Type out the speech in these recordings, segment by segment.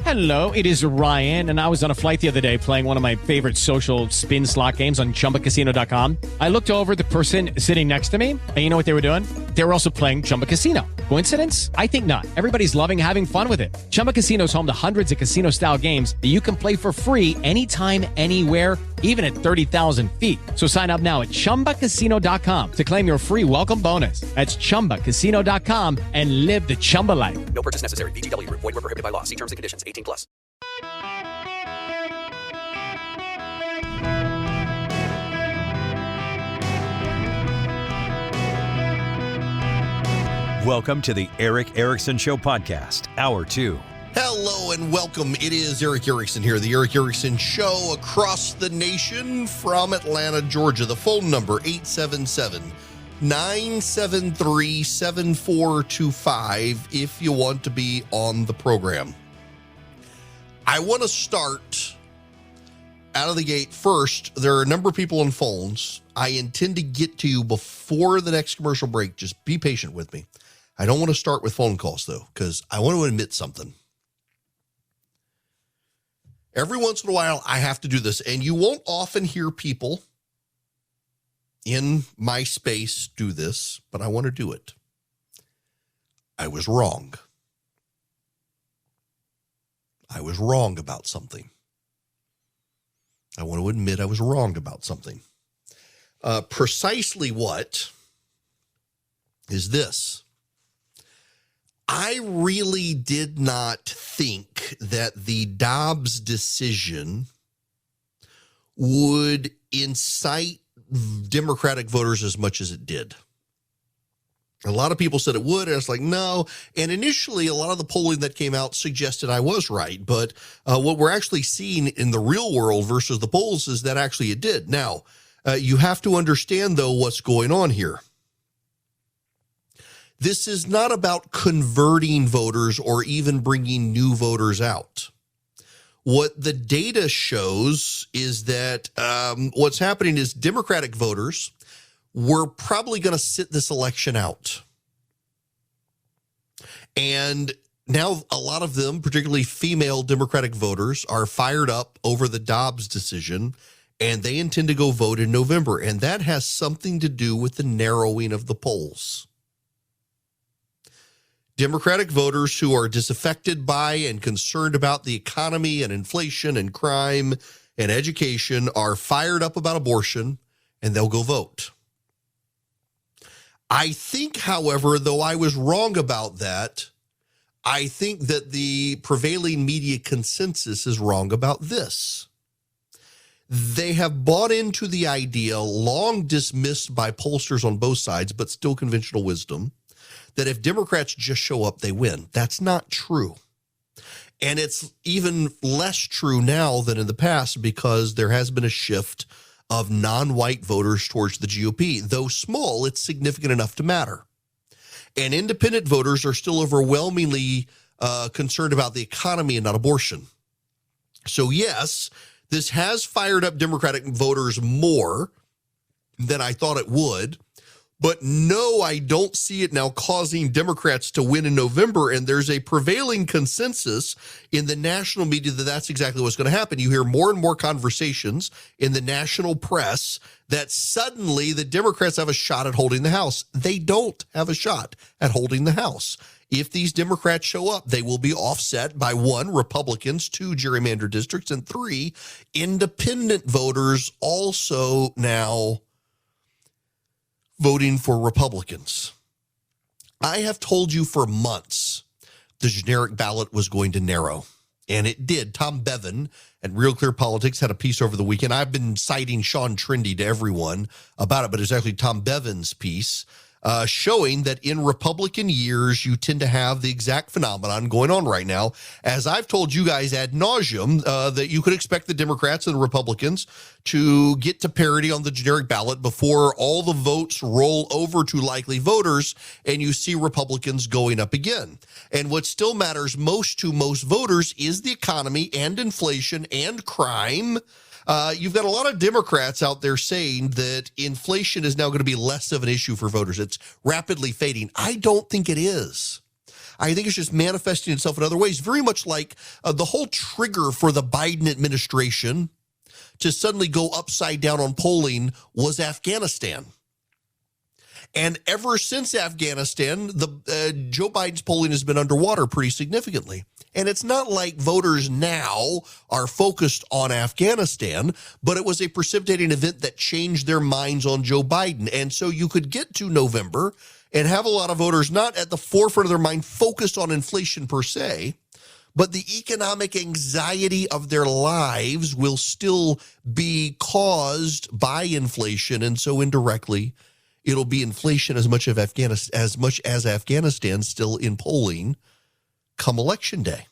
Hello, it is Ryan, and I was on a flight the other day playing one of my favorite social spin slot games on ChumbaCasino.com. I looked over at the person sitting next to me, and you know what they were doing? They were also playing Chumba Casino. Coincidence? I think not. Everybody's loving having fun with it. Chumba Casino is home to hundreds of casino-style games that you can play for free anytime, anywhere, even at 30,000 feet. So sign up now at ChumbaCasino.com to claim your free welcome bonus. That's ChumbaCasino.com and live the Chumba life. No purchase necessary. VGW. Void where prohibited by law. See terms and conditions. 18+. Welcome to the Eric Erickson Show podcast, Hour 2. Hello and welcome. It is Eric Erickson here, the Eric Erickson Show across the nation from Atlanta, Georgia. The phone number, 877-973-7425 if you want to be on the program. I want to start out of the gate first. There are a number of people on phones. I intend to get to you before the next commercial break. Just be patient with me. I don't want to start with phone calls, though, because I want to admit something. Every once in a while, I have to do this, and you won't often hear people in my space do this, but I want to do it. I was wrong. I was wrong about something. I want to admit I was wrong about something. Precisely what is this? I really did not think that the Dobbs decision would incite Democratic voters as much as it did. A lot of people said it would, and I was like, no. And initially, a lot of the polling that came out suggested I was right. But what we're actually seeing in the real world versus the polls is that actually it did. Now, you have to understand, though, what's going on here. This is not about converting voters or even bringing new voters out. What the data shows is that what's happening is Democratic voters were probably going to sit this election out. And now a lot of them, particularly female Democratic voters, are fired up over the Dobbs decision, and they intend to go vote in November. And that has something to do with the narrowing of the polls. Democratic voters who are disaffected by and concerned about the economy and inflation and crime and education are fired up about abortion, and they'll go vote. I think, however, though I was wrong about that, I think that the prevailing media consensus is wrong about this. They have bought into the idea, long dismissed by pollsters on both sides, but still conventional wisdom, that if Democrats just show up, they win. That's not true. And it's even less true now than in the past because there has been a shift of non-white voters towards the GOP. Though small, it's significant enough to matter. And independent voters are still overwhelmingly concerned about the economy and not abortion. So yes, this has fired up Democratic voters more than I thought it would. But no, I don't see it now causing Democrats to win in November. And there's a prevailing consensus in the national media that that's exactly what's going to happen. You hear more and more conversations in the national press that suddenly the Democrats have a shot at holding the House. They don't have a shot at holding the House. If these Democrats show up, they will be offset by 1, Republicans, 2, gerrymandered districts, and 3, independent voters also now voting for Republicans. I have told you for months the generic ballot was going to narrow, and it did. Tom Bevan at Real Clear Politics had a piece over the weekend. I've been citing Sean Trendy to everyone about it, but it's actually Tom Bevan's piece showing that in Republican years, you tend to have the exact phenomenon going on right now. As I've told you guys ad nauseum, that you could expect the Democrats and the Republicans to get to parity on the generic ballot before all the votes roll over to likely voters and you see Republicans going up again. And what still matters most to most voters is the economy and inflation and crime. You've got a lot of Democrats out there saying that inflation is now going to be less of an issue for voters. It's rapidly fading. I don't think it is. I think it's just manifesting itself in other ways, very much like the whole trigger for the Biden administration to suddenly go upside down on polling was Afghanistan. And ever since Afghanistan, Joe Biden's polling has been underwater pretty significantly. And it's not like voters now are focused on Afghanistan, but it was a precipitating event that changed their minds on Joe Biden. And so you could get to November and have a lot of voters not at the forefront of their mind focused on inflation per se, but the economic anxiety of their lives will still be caused by inflation. And so indirectly, it'll be inflation as much as Afghanistan still in polling come election day.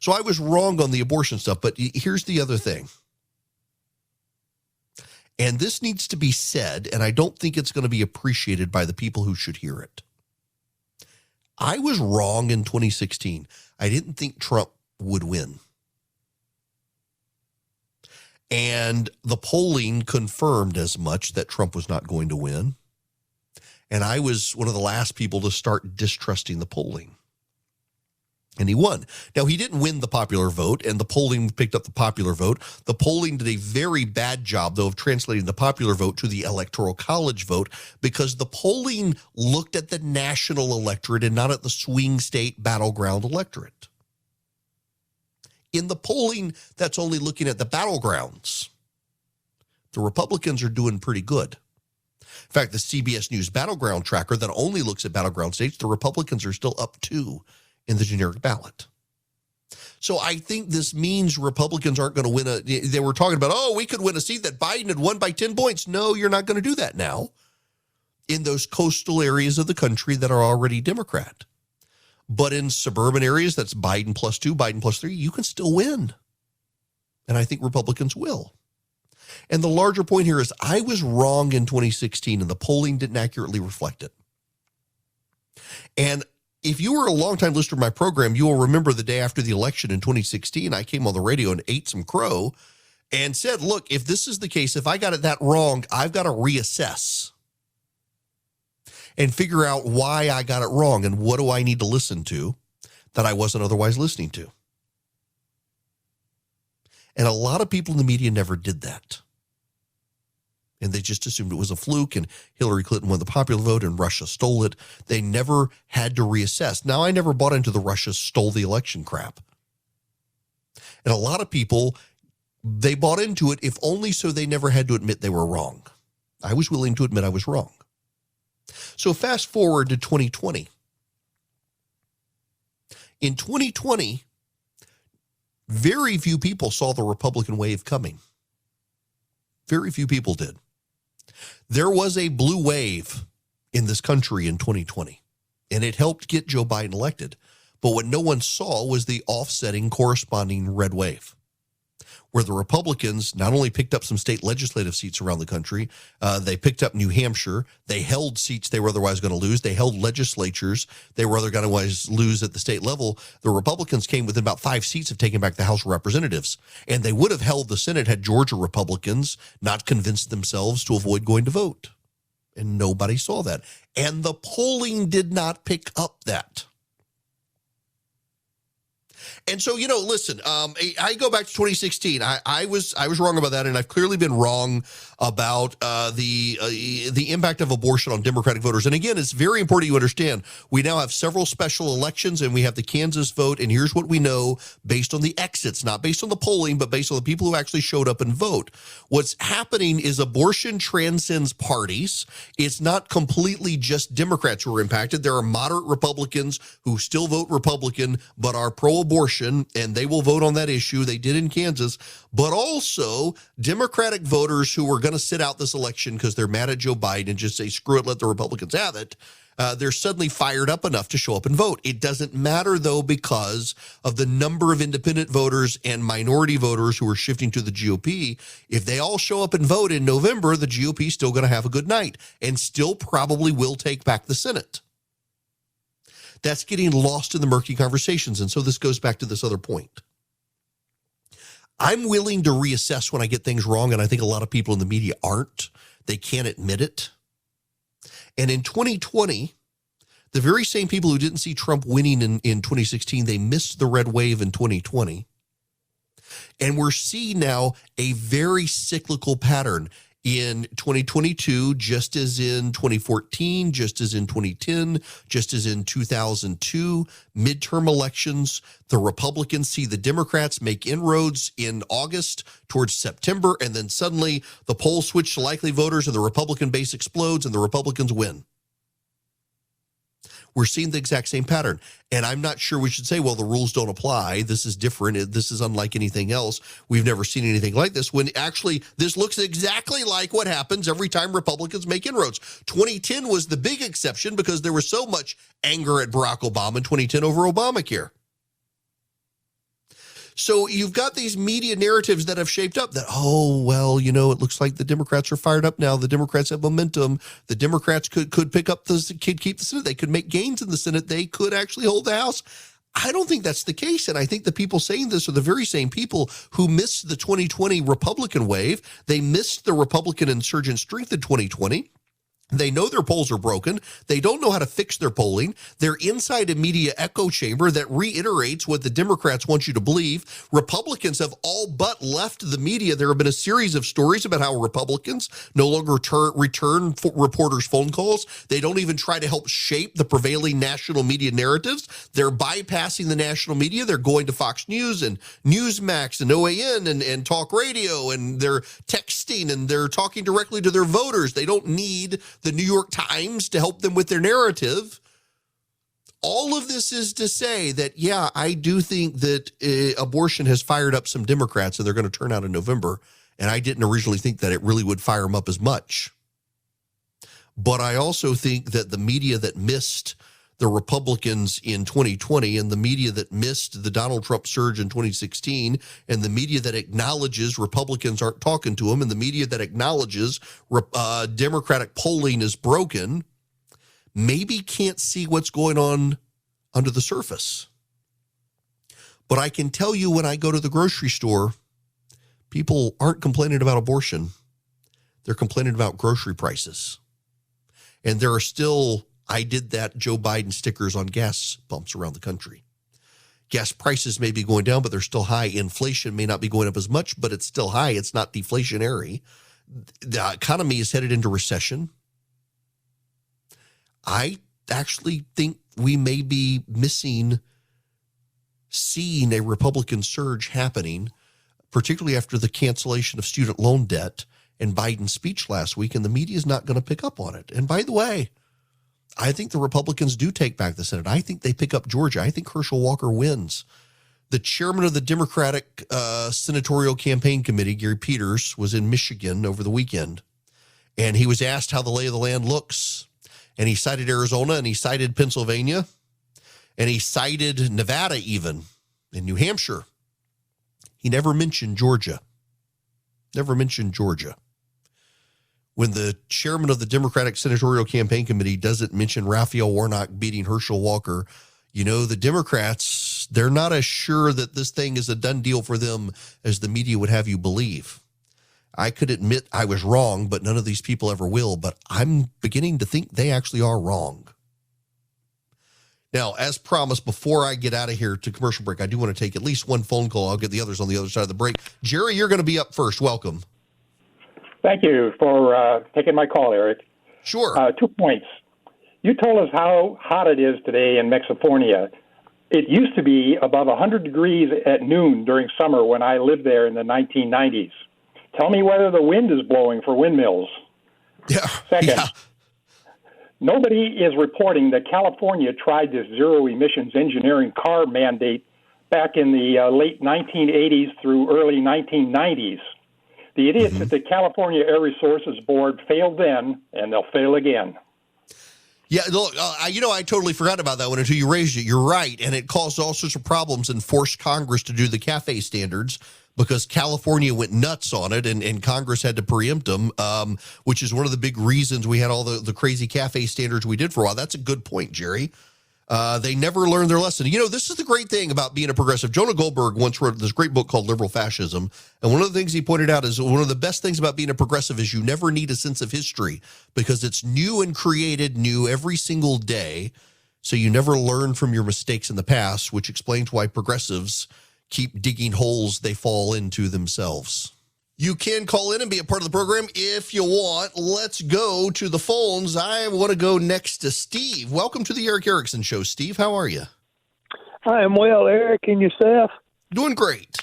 So I was wrong on the abortion stuff, but here's the other thing. And this needs to be said, and I don't think it's going to be appreciated by the people who should hear it. I was wrong in 2016. I didn't think Trump would win. And the polling confirmed as much that Trump was not going to win. And I was one of the last people to start distrusting the polling. And he won. Now, he didn't win the popular vote, and the polling picked up the popular vote. The polling did a very bad job, though, of translating the popular vote to the electoral college vote, because the polling looked at the national electorate and not at the swing state battleground electorate. In the polling that's only looking at the battlegrounds, the Republicans are doing pretty good. In fact, the CBS News Battleground Tracker that only looks at battleground states, the Republicans are still up 2 in the generic ballot. So I think this means Republicans aren't going to win they were talking about, we could win a seat that Biden had won by 10 points. No, you're not going to do that now in those coastal areas of the country that are already Democrat. But in suburban areas, that's Biden +2, Biden +3, you can still win. And I think Republicans will. And the larger point here is I was wrong in 2016, and the polling didn't accurately reflect it. And if you were a longtime listener to my program, you will remember the day after the election in 2016, I came on the radio and ate some crow and said, look, if this is the case, if I got it that wrong, I've got to reassess and figure out why I got it wrong and what do I need to listen to that I wasn't otherwise listening to. And a lot of people in the media never did that. And they just assumed it was a fluke and Hillary Clinton won the popular vote and Russia stole it. They never had to reassess. Now, I never bought into the Russia stole the election crap. And a lot of people, they bought into it, if only so they never had to admit they were wrong. I was willing to admit I was wrong. So fast forward to 2020. In 2020, very few people saw the Republican wave coming. Very few people did. There was a blue wave in this country in 2020, and it helped get Joe Biden elected. But what no one saw was the offsetting corresponding red wave, where the Republicans not only picked up some state legislative seats around the country, they picked up New Hampshire. They held seats they were otherwise going to lose. They held legislatures they were otherwise lose at the state level. The Republicans came within about 5 seats of taking back the House of Representatives, and they would have held the Senate had Georgia Republicans not convinced themselves to avoid going to vote. And nobody saw that. And the polling did not pick up that. And so, listen, I go back to 2016. I was wrong about that, and I've clearly been wrong about the impact of abortion on Democratic voters. And again, it's very important you understand, we now have several special elections, and we have the Kansas vote, and here's what we know based on the exits, not based on the polling, but based on the people who actually showed up and vote. What's happening is abortion transcends parties. It's not completely just Democrats who are impacted. There are moderate Republicans who still vote Republican, but are pro-abortion, and they will vote on that issue. They did in Kansas, but also Democratic voters who are going to sit out this election because they're mad at Joe Biden and just say, screw it, let the Republicans have it. They're suddenly fired up enough to show up and vote. It doesn't matter, though, because of the number of independent voters and minority voters who are shifting to the GOP. If they all show up and vote in November, the GOP is still going to have a good night and still probably will take back the Senate. That's getting lost in the murky conversations. And so this goes back to this other point. I'm willing to reassess when I get things wrong, and I think a lot of people in the media aren't. They can't admit it. And in 2020, The very same people who didn't see Trump winning in 2016, they missed the red wave in 2020. And we're seeing now a very cyclical pattern in 2022, just as in 2014, just as in 2010, just as in 2002, midterm elections. The Republicans see the Democrats make inroads in August towards September, and then suddenly the polls switch to likely voters and the Republican base explodes and the Republicans win. We're seeing the exact same pattern. And I'm not sure we should say, well, the rules don't apply. This is different. This is unlike anything else. We've never seen anything like this, when actually this looks exactly like what happens every time Republicans make inroads. 2010 was the big exception because there was so much anger at Barack Obama in 2010 over Obamacare. So you've got these media narratives that have shaped up that, oh, well, you know, it looks like the Democrats are fired up now. The Democrats have momentum. The Democrats could pick up keep the Senate. They could make gains in the Senate. They could actually hold the House. I don't think that's the case. And I think the people saying this are the very same people who missed the 2020 Republican wave. They missed the Republican insurgent strength in 2020. They know their polls are broken. They don't know how to fix their polling. They're inside a media echo chamber that reiterates what the Democrats want you to believe. Republicans have all but left the media. There have been a series of stories about how Republicans no longer return reporters' phone calls. They don't even try to help shape the prevailing national media narratives. They're bypassing the national media. They're going to Fox News and Newsmax and OAN and talk radio, and they're texting and they're talking directly to their voters. They don't need the New York Times to help them with their narrative. All of this is to say that, yeah, I do think that abortion has fired up some Democrats, and they're going to turn out in November. And I didn't originally think that it really would fire them up as much. But I also think that the media that missed the Republicans in 2020, and the media that missed the Donald Trump surge in 2016, and the media that acknowledges Republicans aren't talking to them, and the media that acknowledges Democratic polling is broken, maybe can't see what's going on under the surface. But I can tell you, when I go to the grocery store, people aren't complaining about abortion. They're complaining about grocery prices. And there are still, I did that, Joe Biden stickers on gas pumps around the country. Gas prices may be going down, but they're still high. Inflation may not be going up as much, but it's still high. It's not deflationary. The economy is headed into recession. I actually think we may be seeing a Republican surge happening, particularly after the cancellation of student loan debt and Biden's speech last week, and the media is not going to pick up on it. And by the way, I think the Republicans do take back the Senate. I think they pick up Georgia. I think Herschel Walker wins. The chairman of the Democratic Senatorial Campaign Committee, Gary Peters, was in Michigan over the weekend, and he was asked how the lay of the land looks. And he cited Arizona, and he cited Pennsylvania, and he cited Nevada even, and New Hampshire. He never mentioned Georgia. Never mentioned Georgia. When the chairman of the Democratic Senatorial Campaign Committee doesn't mention Raphael Warnock beating Herschel Walker, you know, the Democrats, they're not as sure that this thing is a done deal for them as the media would have you believe. I could admit I was wrong, but none of these people ever will. But I'm beginning to think they actually are wrong. Now, as promised, before I get out of here to commercial break, I do want to take at least one phone call. I'll get the others on the other side of the break. Jerry, you're going to be up first. Welcome. Thank you for taking my call, Eric. Sure. 2 points. You told us how hot it is today in Mexifornia. It used to be above 100 degrees at noon during summer when I lived there in the 1990s. Tell me whether the wind is blowing for windmills. Yeah. Second, nobody is reporting that California tried this zero-emissions engineering car mandate back in the late 1980s through early 1990s. The idiots at the California Air Resources Board failed then, and they'll fail again. Yeah, look, I totally forgot about that one until you raised it. You're right, and it caused all sorts of problems and forced Congress to do the CAFE standards because California went nuts on it, and Congress had to preempt them, which is one of the big reasons we had all the crazy CAFE standards we did for a while. That's a good point, Jerry. They never learned their lesson. You know, this is the great thing about being a progressive. Jonah Goldberg once wrote this great book called Liberal Fascism, and one of the things he pointed out is one of the best things about being a progressive is you never need a sense of history because it's new and created new every single day. So you never learn from your mistakes in the past, which explains why progressives keep digging holes they fall into themselves. You can call in and be a part of the program if you want. Let's go to the phones. I want to go next to Steve. Welcome to the Eric Erickson Show. Steve, how are you? I am well, Eric, and yourself? Doing great.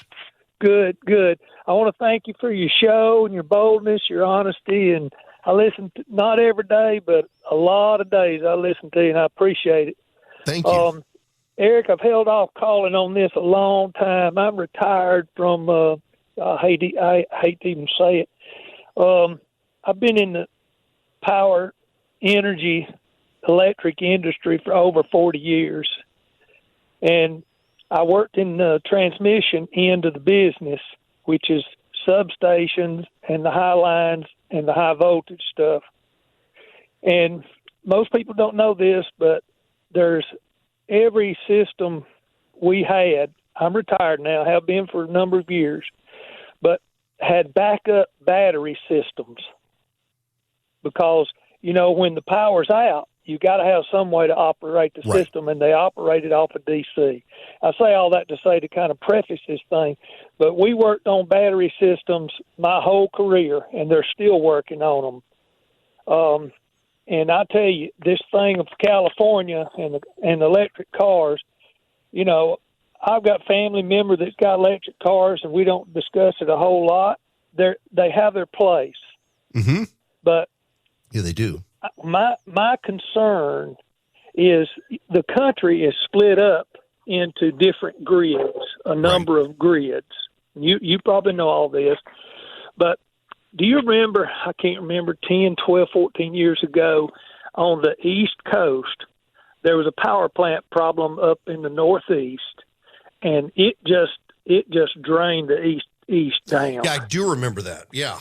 Good, good. I want to thank you for your show and your boldness, your honesty, and I listen to, not every day, but a lot of days I listen to you, and I appreciate it. Thank you. Eric, I've held off calling on this a long time. I'm retired from, I hate to even say it. I've been in the power, energy, electric industry for over 40 years, and I worked in the transmission end of the business, which is substations and the high lines and the high voltage stuff. And most people don't know this, but there's every system we had. I'm retired now, have been for a number of years, but had backup battery systems because, you know, when the power's out, you got to have some way to operate the system, and they operated off of DC. I say all that to say to kind of preface this thing, but we worked on battery systems my whole career, and they're still working on them. And I tell you, this thing of California and electric cars, you know, I've got family members that's got electric cars, and we don't discuss it a whole lot. They have their place, but yeah, they do. My concern is the country is split up into different grids, a number of grids. You probably know all this, but do you remember, I can't remember, 10, 12, 14 years ago on the East Coast, there was a power plant problem up in the Northeast, and it just drained the East down. Yeah, I do remember that. Yeah.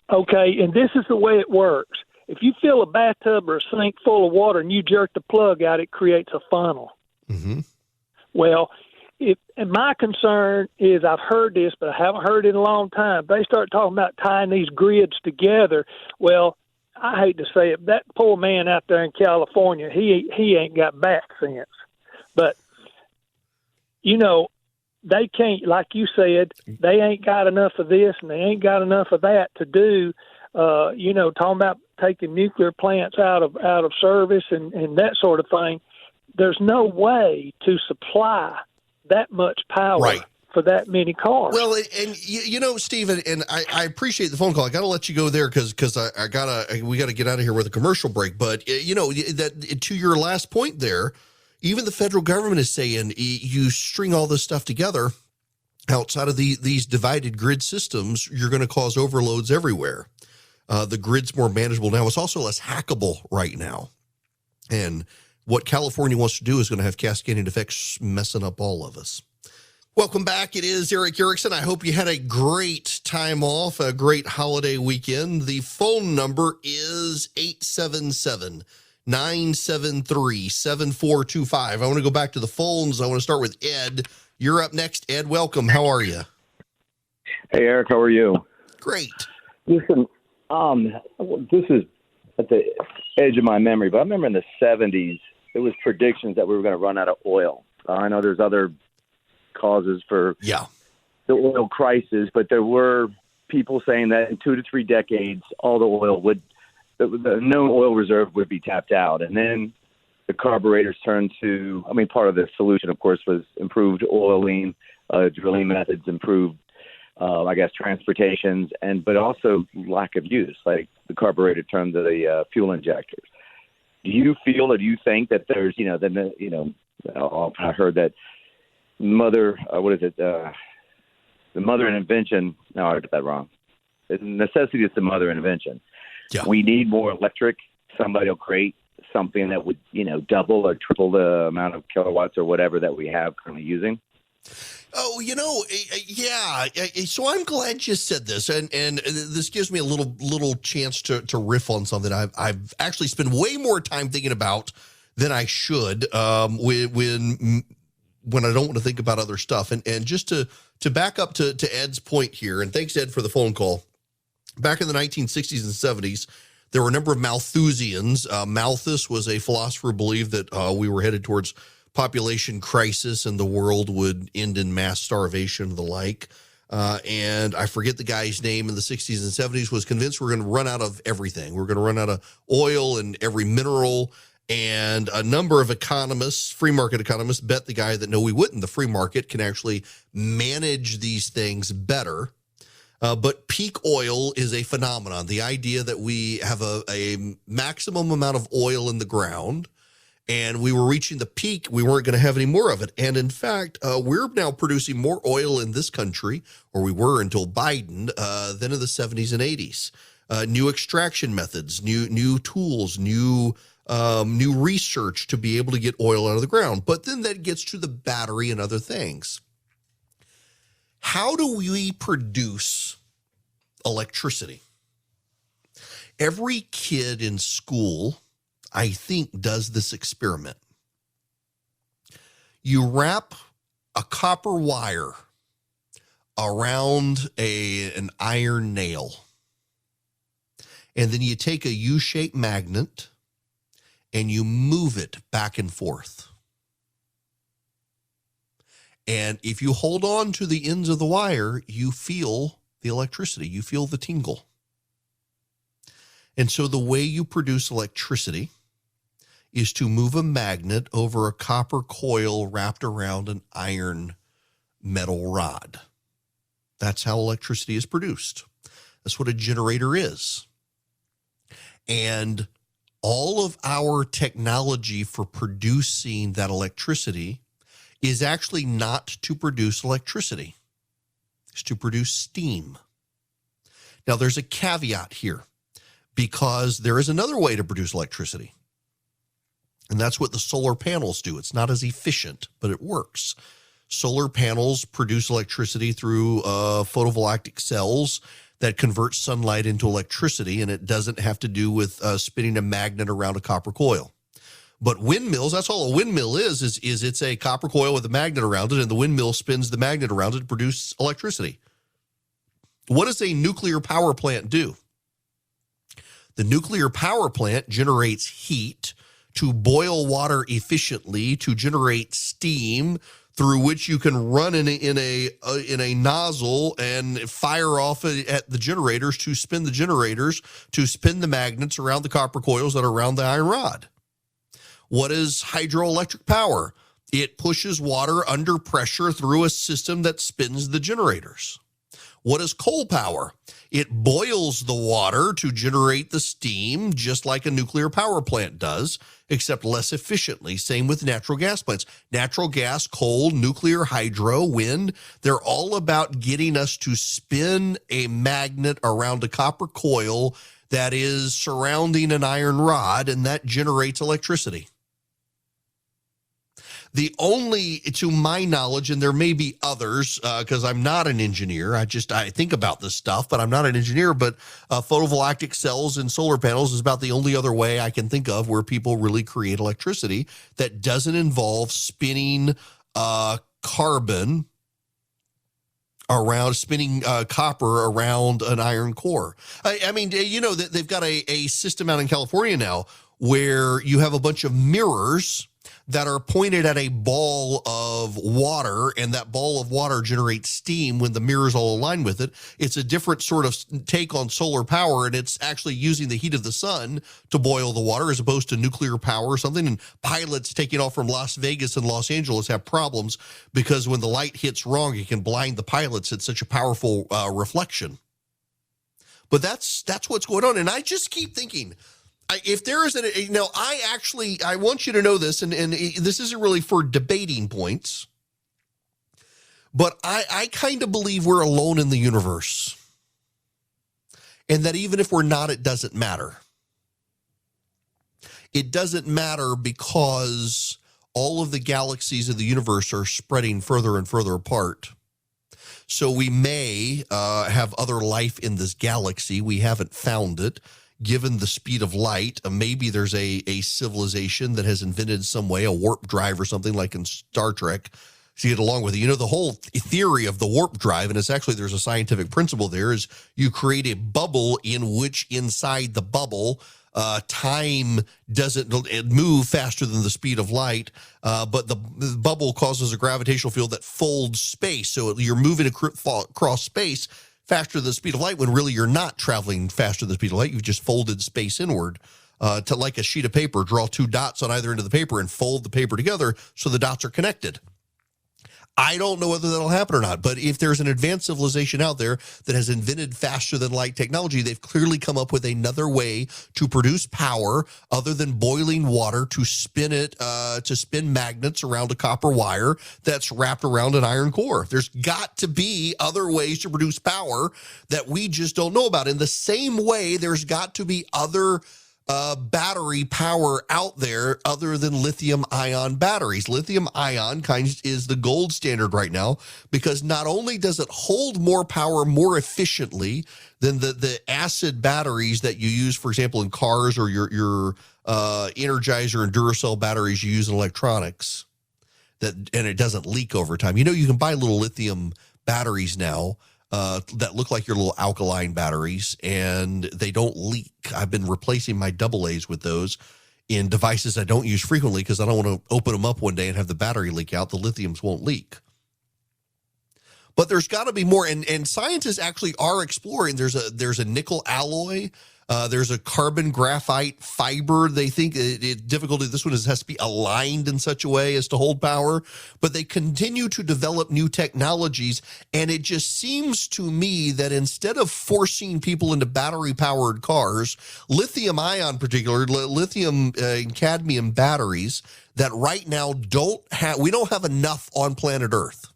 Okay, and this is the way it works. If you fill a bathtub or a sink full of water and you jerk the plug out, it creates a funnel. Well, and my concern is, I've heard this, but I haven't heard it in a long time. They start talking about tying these grids together. Well, I hate to say it, that poor man out there in California, he ain't got back sense. But, you know, they can't, like you said, they ain't got enough of this and they ain't got enough of that to do, you know, talking about taking nuclear plants out of service and that sort of thing. There's no way to supply that much power for that many cars. Well, and you know, Steve, and I appreciate the phone call. I got to let you go there because we got to get out of here with a commercial break. But you know, that to your last point there, even the federal government is saying you string all this stuff together outside of these divided grid systems, you're going to cause overloads everywhere. The grid's more manageable now. It's also less hackable right now. And what California wants to do is going to have cascading effects messing up all of us. Welcome back. It is Eric Erickson. I hope you had a great time off, a great holiday weekend. The phone number is 877-973-7425. I want to go back to the phones. I want to start with Ed. You're up next, Ed. Welcome. How are you? Hey, Eric. How are you? Great. Listen, this is at the edge of my memory, but I remember in the 70s, there was predictions that we were going to run out of oil. I know there's other causes for the oil crisis, but there were people saying that in 2 to 3 decades, all the oil the known oil reserve would be tapped out. And then the carburetors turned to, I mean, part of the solution, of course, was improved oiling, drilling methods, improved I guess transportations, but also lack of use, like the carburetor turned to the fuel injectors. Do you feel or do you think that there's, I heard that the mother in invention. No, I got that wrong. Necessity is the mother in invention. Yeah. We need more electric. Somebody will create something that would, double or triple the amount of kilowatts or whatever that we have currently using. Oh, yeah. So I'm glad you said this, and this gives me a little chance to riff on something I've actually spent way more time thinking about than I should when I don't want to think about other stuff. And just to back up to Ed's point here, and thanks, Ed, for the phone call. Back in the 1960s and 70s, There were a number of Malthusians. Malthus was a philosopher who believed that we were headed towards population crisis and the world would end in mass starvation and the like. And I forget the guy's name in the 60s and 70s, was convinced we're going to run out of everything. We're going to run out of oil and every mineral. And a number of economists, free market economists, bet the guy that no, we wouldn't. The free market can actually manage these things better. But peak oil is a phenomenon. The idea that we have a maximum amount of oil in the ground and we were reaching the peak, we weren't going to have any more of it. And in fact, we're now producing more oil in this country, or we were until Biden, than in the 70s and 80s. New extraction methods, new tools, new research to be able to get oil out of the ground. But then that gets to the battery and other things. How do we produce electricity? Every kid in school, I think, does this experiment. You wrap a copper wire around an iron nail, and then you take a U-shaped magnet and you move it back and forth. And if you hold on to the ends of the wire, you feel the electricity, you feel the tingle. And so the way you produce electricity is to move a magnet over a copper coil wrapped around an iron metal rod. That's how electricity is produced. That's what a generator is. And all of our technology for producing that electricity is actually not to produce electricity. It's to produce steam. Now, there's a caveat here, because there is another way to produce electricity. And that's what the solar panels do. It's not as efficient, but it works. Solar panels produce electricity through photovoltaic cells that convert sunlight into electricity, and it doesn't have to do with spinning a magnet around a copper coil. But windmills, that's all a windmill is it's a copper coil with a magnet around it, and the windmill spins the magnet around it to produce electricity. What does a nuclear power plant do? The nuclear power plant generates heat to boil water efficiently, to generate steam through which you can run in a nozzle and fire off at the generators to spin the magnets around the copper coils that are around the iron rod. What is hydroelectric power? It pushes water under pressure through a system that spins the generators. What is coal power? It boils the water to generate the steam, just like a nuclear power plant does, except less efficiently. Same with natural gas plants. Natural gas, coal, nuclear, hydro, wind, they're all about getting us to spin a magnet around a copper coil that is surrounding an iron rod, and that generates electricity. The only, to my knowledge, and there may be others, because I'm not an engineer, I think about this stuff, but I'm not an engineer, but photovoltaic cells and solar panels is about the only other way I can think of where people really create electricity that doesn't involve spinning carbon around, spinning copper around an iron core. I mean, you know, they've got a system out in California now where you have a bunch of mirrors that are pointed at a ball of water, and that ball of water generates steam when the mirrors all align with it. It's a different sort of take on solar power, and it's actually using the heat of the sun to boil the water as opposed to nuclear power or something. And pilots taking off from Las Vegas and Los Angeles have problems because when the light hits wrong, it can blind the pilots. It's such a powerful reflection. But that's what's going on. And I just keep thinking, if there is I want you to know this, and this isn't really for debating points, but I kind of believe we're alone in the universe. And that even if we're not, it doesn't matter. It doesn't matter because all of the galaxies of the universe are spreading further and further apart. So we may have other life in this galaxy. We haven't found it. Given the speed of light, maybe there's a civilization that has invented some way, a warp drive or something like in Star Trek, So you get along with it. You know, the whole theory of the warp drive, and it's actually, there's a scientific principle there, is you create a bubble in which inside the bubble, time doesn't move faster than the speed of light, but the bubble causes a gravitational field that folds space. So you're moving across space faster than the speed of light when really you're not traveling faster than the speed of light. You've just folded space inward. To like a sheet of paper, draw two dots on either end of the paper and fold the paper together so the dots are connected. I don't know whether that'll happen or not, but if there's an advanced civilization out there that has invented faster than light technology, they've clearly come up with another way to produce power other than boiling water to spin it, to spin magnets around a copper wire that's wrapped around an iron core. There's got to be other ways to produce power that we just don't know about. In the same way, there's got to be other battery power out there other than lithium ion batteries. Lithium ion is the gold standard right now because not only does it hold more power more efficiently than the acid batteries that you use, for example, in cars, or your Energizer and Duracell batteries you use in electronics, and it doesn't leak over time. You know, you can buy little lithium batteries now that look like your little alkaline batteries, and they don't leak. I've been replacing my AA's with those in devices I don't use frequently because I don't want to open them up one day and have the battery leak out. The lithiums won't leak. But there's got to be more, and scientists actually are exploring. There's a nickel alloy. There's a carbon graphite fiber. They think difficulty. This one has to be aligned in such a way as to hold power, but they continue to develop new technologies. And it just seems to me that instead of forcing people into battery powered cars, lithium ion, particularly lithium and cadmium batteries that right now we don't have enough on planet Earth.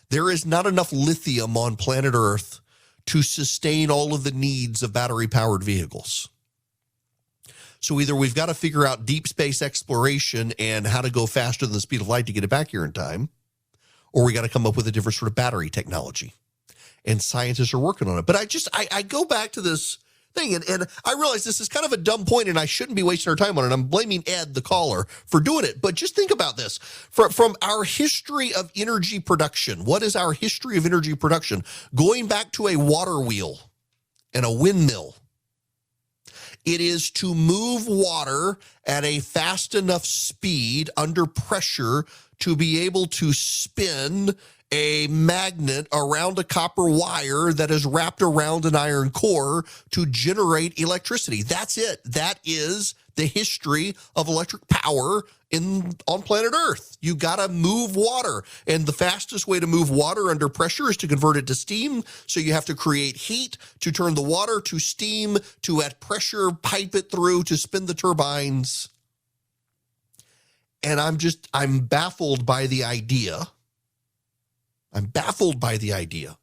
There is not enough lithium on planet Earth to sustain all of the needs of battery-powered vehicles. So either we've got to figure out deep space exploration and how to go faster than the speed of light to get it back here in time, or we got to come up with a different sort of battery technology. And scientists are working on it. But I go back to this thing, and I realize this is kind of a dumb point, and I shouldn't be wasting our time on it. I'm blaming Ed, the caller, for doing it. But just think about this. From our history of energy production, what is our history of energy production? Going back to a water wheel and a windmill. It is to move water at a fast enough speed under pressure to be able to spin a magnet around a copper wire that is wrapped around an iron core to generate electricity. That's it. That is the history of electric power on planet Earth. You got to move water. And the fastest way to move water under pressure is to convert it to steam. So you have to create heat to turn the water to steam, to at pressure pipe it through to spin the turbines. And I'm baffled by the idea. I'm baffled by the idea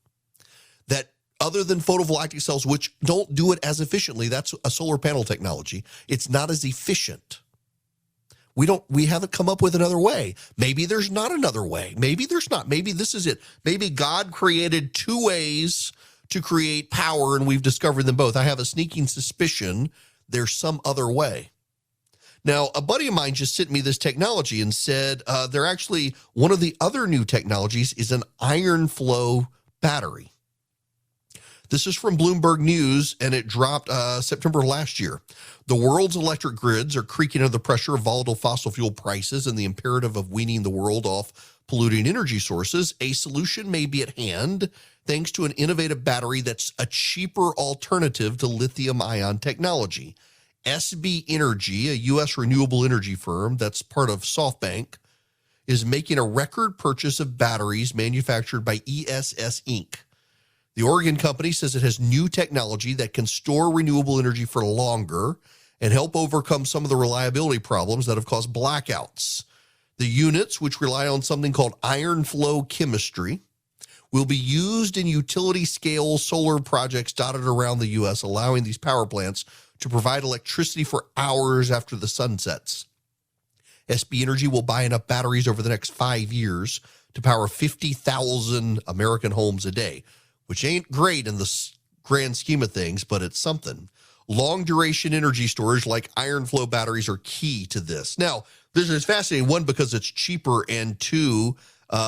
that other than photovoltaic cells, which don't do it as efficiently, that's a solar panel technology, it's not as efficient. We haven't come up with another way. Maybe there's not another way. Maybe there's not. Maybe this is it. Maybe God created two ways to create power, and we've discovered them both. I have a sneaking suspicion there's some other way. Now, a buddy of mine just sent me this technology and said they're actually, one of the other new technologies is an iron flow battery. This is from Bloomberg News, and it dropped September last year. The world's electric grids are creaking under the pressure of volatile fossil fuel prices and the imperative of weaning the world off polluting energy sources. A solution may be at hand thanks to an innovative battery that's a cheaper alternative to lithium-ion technology. SB Energy, a U.S. renewable energy firm that's part of SoftBank, is making a record purchase of batteries manufactured by ESS Inc. The Oregon company says it has new technology that can store renewable energy for longer and help overcome some of the reliability problems that have caused blackouts. The units, which rely on something called iron flow chemistry, will be used in utility-scale solar projects dotted around the U.S., allowing these power plants to provide electricity for hours after the sun sets. SB Energy will buy enough batteries over the next 5 years to power 50,000 American homes a day, which ain't great in the grand scheme of things, but it's something. Long-duration energy storage like iron flow batteries are key to this. Now, this is fascinating, one, because it's cheaper, and two,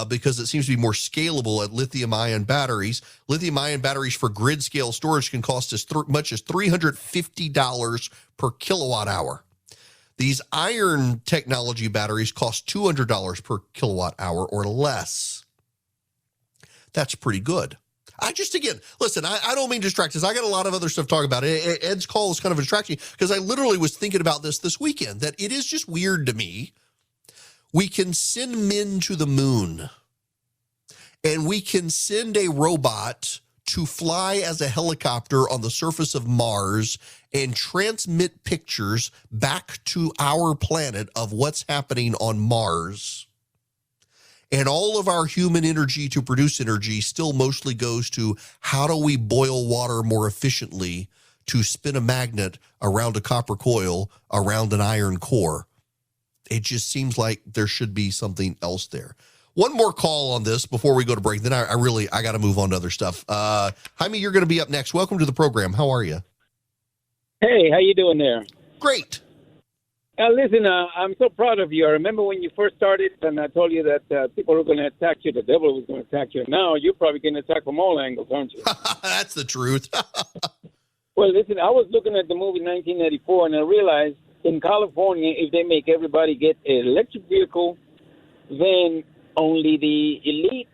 because it seems to be more scalable at lithium-ion batteries. Lithium-ion batteries for grid-scale storage can cost as much as $350 per kilowatt hour. These iron technology batteries cost $200 per kilowatt hour or less. That's pretty good. Listen, I don't mean to distract us. I got a lot of other stuff to talk about. Ed's call is kind of a distraction because I literally was thinking about this weekend, that it is just weird to me. We can send men to the moon, and we can send a robot to fly as a helicopter on the surface of Mars and transmit pictures back to our planet of what's happening on Mars. And all of our human energy to produce energy still mostly goes to how do we boil water more efficiently to spin a magnet around a copper coil around an iron core. It just seems like there should be something else there. One more call on this before we go to break. Then I got to move on to other stuff. Jaime, you're going to be up next. Welcome to the program. How are you? Hey, how you doing there? Great. Listen, I'm so proud of you. I remember when you first started, and I told you that people were going to attack you. The devil was going to attack you. Now you're probably getting attacked from all angles, aren't you? That's the truth. Well, listen, I was looking at the movie 1984, and I realized in California, if they make everybody get an electric vehicle, then only the elite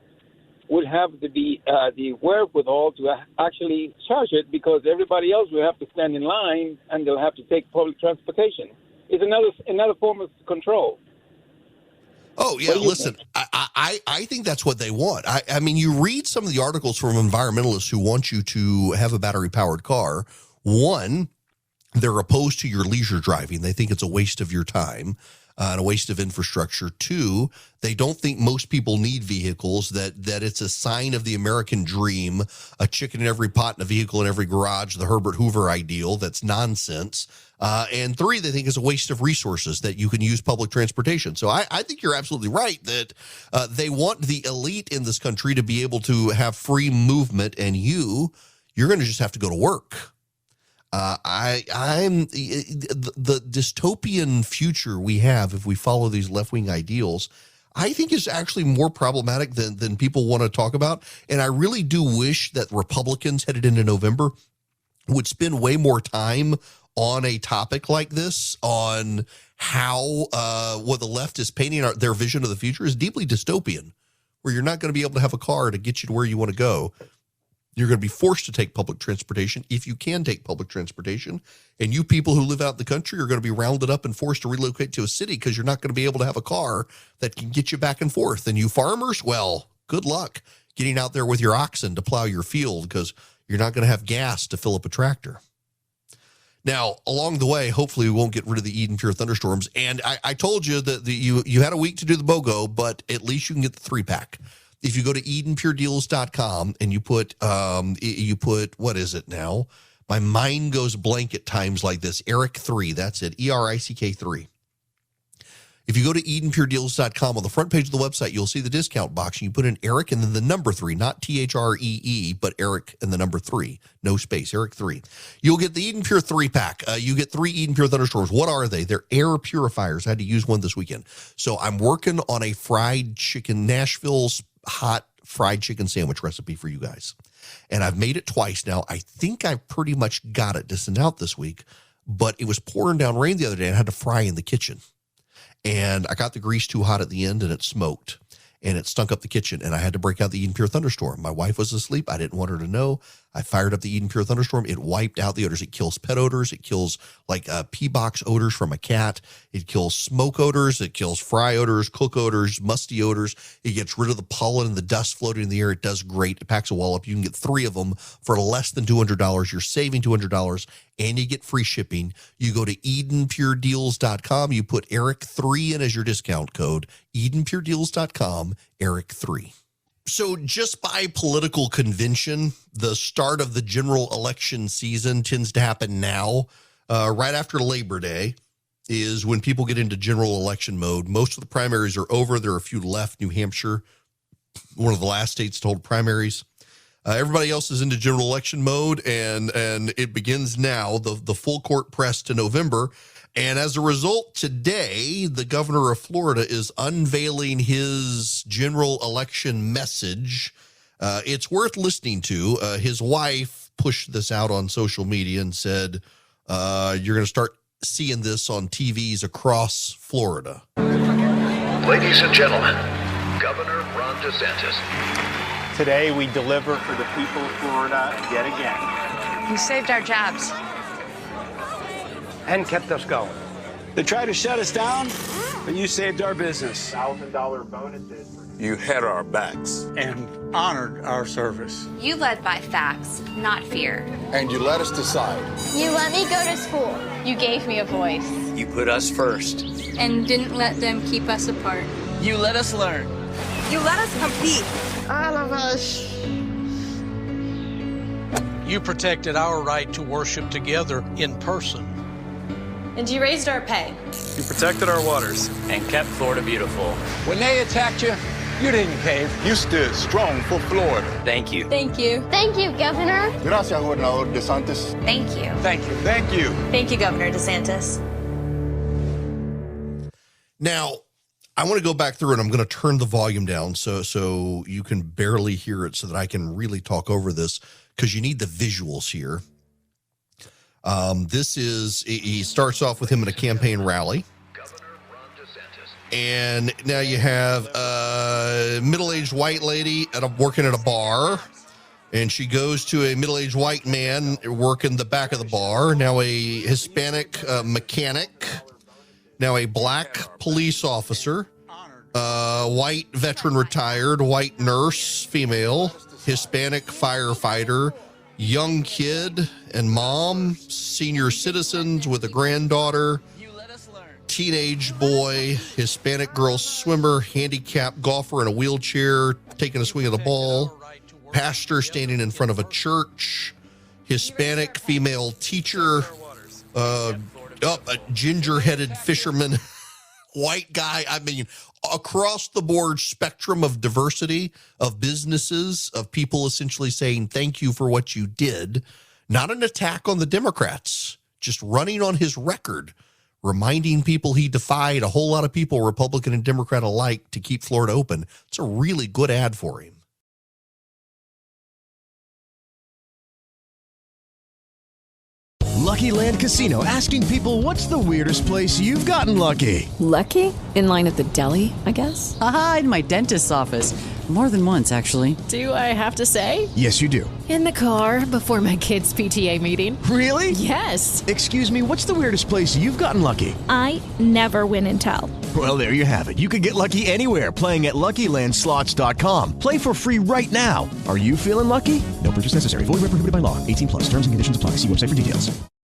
would have the wherewithal to actually charge it, because everybody else will have to stand in line and they'll have to take public transportation. It's another form of control. Oh, yeah, listen, I think that's what they want. I mean, you read some of the articles from environmentalists who want you to have a battery-powered car. One, they're opposed to your leisure driving. They think it's a waste of your time and a waste of infrastructure. Two, they don't think most people need vehicles, that it's a sign of the American dream, a chicken in every pot and a vehicle in every garage, the Herbert Hoover ideal. That's nonsense. And three, they think it's a waste of resources, that you can use public transportation. So I think you're absolutely right that they want the elite in this country to be able to have free movement, and you're going to just have to go to work. I'm the dystopian future we have if we follow these left-wing ideals, I think is actually more problematic than people want to talk about. And I really do wish that Republicans headed into November would spend way more time on a topic like this, on how what the left is painting their vision of the future is deeply dystopian, where you're not going to be able to have a car to get you to where you want to go. You're going to be forced to take public transportation if you can take public transportation. And you people who live out in the country are going to be rounded up and forced to relocate to a city because you're not going to be able to have a car that can get you back and forth. And you farmers, well, good luck getting out there with your oxen to plow your field, because you're not going to have gas to fill up a tractor. Now, along the way, hopefully we won't get rid of the Eden Pure thunderstorms. And I told you that you had a week to do the BOGO, but at least you can get the 3-pack. If you go to EdenPureDeals.com and you put, what is it now? My mind goes blank at times like this. Eric3, that's it, ERICK3. If you go to EdenPureDeals.com, on the front page of the website, you'll see the discount box, and you put in Eric and then the number 3, not THREE, but Eric and the number 3, no space, Eric3. You'll get the Eden Pure 3-pack. You get 3 Eden Pure thunderstorms. What are they? They're air purifiers. I had to use one this weekend. So I'm working on a fried chicken, Nashville's hot fried chicken sandwich recipe for you guys. And I've made it twice now. I think I've pretty much got it to send out this week, but it was pouring down rain the other day and I had to fry in the kitchen. And I got the grease too hot at the end and it smoked and it stunk up the kitchen, and I had to break out the Eden Pure Thunderstorm. My wife was asleep. I didn't want her to know. I fired up the Eden Pure Thunderstorm. It wiped out the odors. It kills pet odors. It kills like pee box odors from a cat. It kills smoke odors. It kills fry odors, cook odors, musty odors. It gets rid of the pollen and the dust floating in the air. It does great. It packs a wallop. You can get 3 of them for less than $200. You're saving $200 and you get free shipping. You go to EdenPureDeals.com. You put Eric3 in as your discount code. EdenPureDeals.com, Eric3. So just by political convention, the start of the general election season tends to happen now. Right after Labor Day is when people get into general election mode. Most of the primaries are over. There are a few left. New Hampshire, one of the last states to hold primaries. Everybody else is into general election mode, and it begins now, the full court press to November. And as a result, today, the governor of Florida is unveiling his general election message. It's worth listening to. His wife pushed this out on social media and said, you're going to start seeing this on TVs across Florida. Ladies and gentlemen, Governor Ron DeSantis. Today we deliver for the people of Florida yet again. You saved our jobs. And kept us going. They tried to shut us down, but you saved our business. $1,000 bonuses. You had our backs. And honored our service. You led by facts, not fear. And you let us decide. You let me go to school. You gave me a voice. You put us first. And didn't let them keep us apart. You let us learn. You let us compete. All of us. You protected our right to worship together in person. And you raised our pay. You protected our waters. And kept Florida beautiful. When they attacked you, you didn't cave. You stood strong for Florida. Thank you. Thank you. Thank you, Governor. Gracias, Gobernador DeSantis. Thank you. Thank you. Thank you. Thank you, Governor DeSantis. Now, I want to go back through and I'm going to turn the volume down so you can barely hear it so that I can really talk over this because you need the visuals here. He starts off with him at a campaign rally. And now you have a middle-aged white lady working at a bar. And she goes to a middle-aged white man working the back of the bar. Now a Hispanic mechanic. Now a black police officer. White veteran retired. White nurse, female. Hispanic firefighter. Young kid and mom, senior citizens with a granddaughter, teenage boy, Hispanic girl swimmer, handicapped golfer in a wheelchair, taking a swing of the ball, pastor standing in front of a church, Hispanic female teacher, a ginger-headed fisherman, white guy. I mean, across the board spectrum of diversity of businesses, of people essentially saying thank you for what you did. Not an attack on the Democrats, just running on his record, reminding people he defied a whole lot of people, Republican and Democrat alike, to keep Florida open. It's a really good ad for him. Lucky Land Casino, asking people, what's the weirdest place you've gotten lucky? Lucky? In line at the deli, I guess? Aha, in my dentist's office. More than once, actually. Do I have to say? Yes, you do. In the car before my kids' PTA meeting. Really? Yes. Excuse me, what's the weirdest place you've gotten lucky? I never win and tell. Well, there you have it. You can get lucky anywhere, playing at LuckyLandSlots.com. Play for free right now. Are you feeling lucky? No purchase necessary. Void where prohibited by law. 18+. Terms and conditions apply. See website for details.